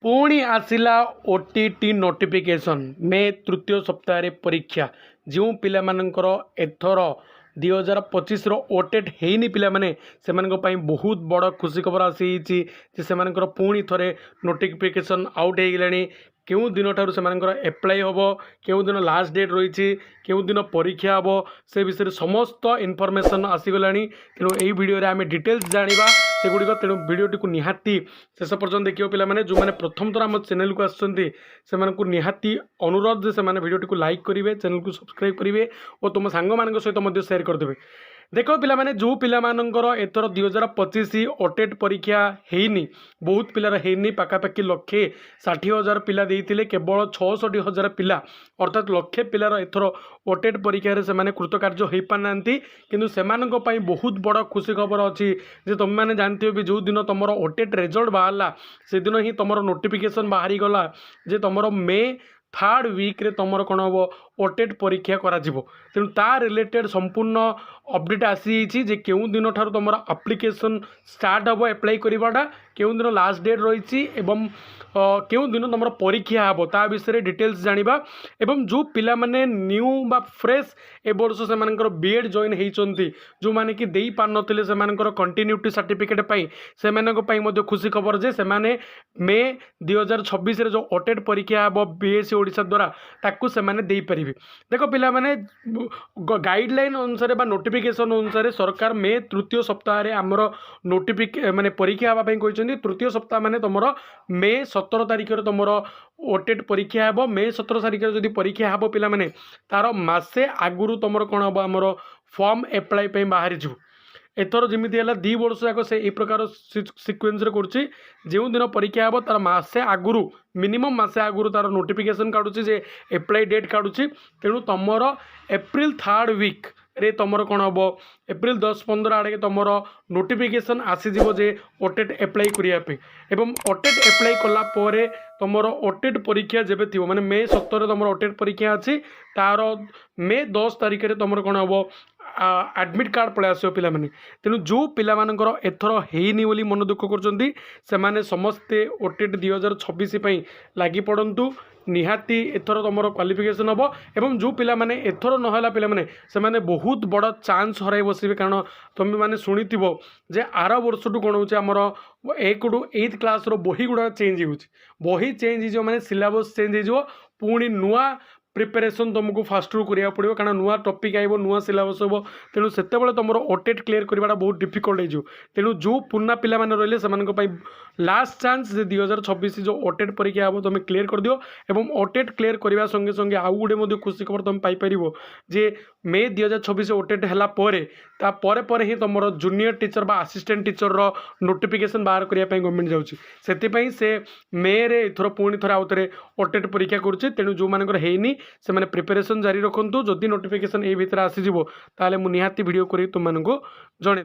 पुणी आसिला OTT notification मे तृतीय सप्ताह परीक्षा जो पिला मानकर एथर 2025 ओटेट होनी पिला माने से बहुत बड़ खुशी खबर आसी पुणी थे नोटिफिकेशन आउट हो गलानी क्यों दिन ठार से एप्लाई हम क्यों दिन लास्ट डेट रही क्यों दिन परीक्षा हम से विषय समस्त इनफॉरमेशन आसीगला तेणु यही वीडियो आम डिटेल्स जाना सेगुड़िक तेणु भिडटी को निहाती शेष पर्यटन देखिए पे जो मैंने प्रथम थर आम चैनल को आसको निहाती अनुरोध से भिडटी को लाइक करेंगे चैनल को सब्सक्राइब करेंगे और तुम सांग मान सहित शेयर करदे। देख पे जो पिलामानंकर एथर 2025 ओटेट परीक्षा होनी बहुत पिलार होनी पाखापाखि 1,60,000 पिला देते केवल 66,000 पिला अर्थात लक्षे पिलार एथर ओटेट परीक्षा से कृतकार्य हो पाना किंतु से बहुत बड़ खुशी खबर अच्छी तुम मैंने जानते हो भी जो दिन तुम ओटेट रिजल्ट बाहर से दिन ही तुम नोटिफिकेशन बाहरी गला जे तुम मे 3rd वीक रे तुमर कौन हम ओटेट परीक्षा करा तेणु ता रिलेटेड संपूर्ण अपडेट आसी जे क्यों दिन ठार तुम एप्लिकेशन स्टार्ट हम एप्लाई करवाटा क्यों दिन लास्ट डेट रही एवं क्यों दिन तुम परीक्षा हम ता विषय डिटेल्स जाना एवं जो पिला माने न्यू बा फ्रेश ए वर्ष से बीएड जॉइन होती जो मैंने कि दे पार नथिले से कंटिन्यूटी सर्टिफिकेट पाई से खुशी खबर जे से मे 2026 रे जो ओटेट परीक्षा हम बीएससी ओडिशा द्वारा ताकू से दे पारिबे। देखो पिला माने गाइडलाइन अनुसार बा नोटिफिकेशन अनुसार सरकार मे तृतीय सप्ताह आमर माने परीक्षा हाँपाई कहते तृतीय सप्ताह माने तुमर मे 17 तारिख तुम ओटेट परीक्षा हे मे 17 तारिख जदि परीक्षा हे पिला माने तार मासे आगुरु तुम कौन हम आमर फॉर्म एप्लाई बाहरी जीव एथर जमी है 2 वर्ष जाक से प्रकार सिक्वेन्स करुच्ची जो दिन परीक्षा हे तार मसे आगुरु मिनिमम मसे आगुरु तार नोटिफिकेशन काढ़ुची जे एप्लाई डेट काढ़ुची तेणु तुम एप्रिल 3rd वीक रे तुम कौन हम एप्रिल 10-15 आड़े तुम नोटिफिकेशन आसीज जे ओटेट एप्लाई करने एवं ओटेट एप्लाई कलापर तुम ओटेट परीक्षा जब थी माने मे 17 तुम ओटेट परीक्षा अच्छी तार मे 10 तारिख तुम कौन हम एडमिट कार्ड पलि आस पिला तेणु जो पिला एथर होनी बोली मन दुख कर समस्ते ओटेट 2026 लगी पड़तु निहाती एथर तुम क्वालिफिकेशन हम एवं जो पिला माने एथर नहला पिला माने से माने बहुत बड़ चांस हराई बसबे कारण तुम मैंने शुणी जे आर वर्ष टू कौन होमर 1 टू 8th क्लास बही गुड़ा चेंज हो बही चेंज हो माने सिलेबस चेंज हो पुणी नुआ प्रिपेरेसन तुमको फास्ट रू करा पड़ो कारण नुआ टॉपिक आइब नुआ सिलेबस हम तेणु से तुम ओटेट क्लीयर करवाटा बहुत डिफिकल्ट हो तेणु जो पुराना पिला माने रहिले से लास्ट चांस 2026 जो ओटेट परीक्षा हम तुम क्लीयर कर दियो एवं ओटेट क्लीयर करने संगे संगे आउ गोटे खुशी खबर तुम पाइपर जे मे 2026 ओटेट है ही तुम जूनियर टीचर बा असिस्टेंट टीचर नोटिफिकेशन बाहर करने गवर्नमेंट जाऊँगी से मे रे थर पुणी थे आउ थे ओटेट परीक्षा करुच्चे तेणु जो मानकर हैनी से मैंने प्रिपेरेसन जारी रखुँ जदि नोटिफिकेशन ये भितर आसीज ताले मु निहाती वीडियो कर तुमको जन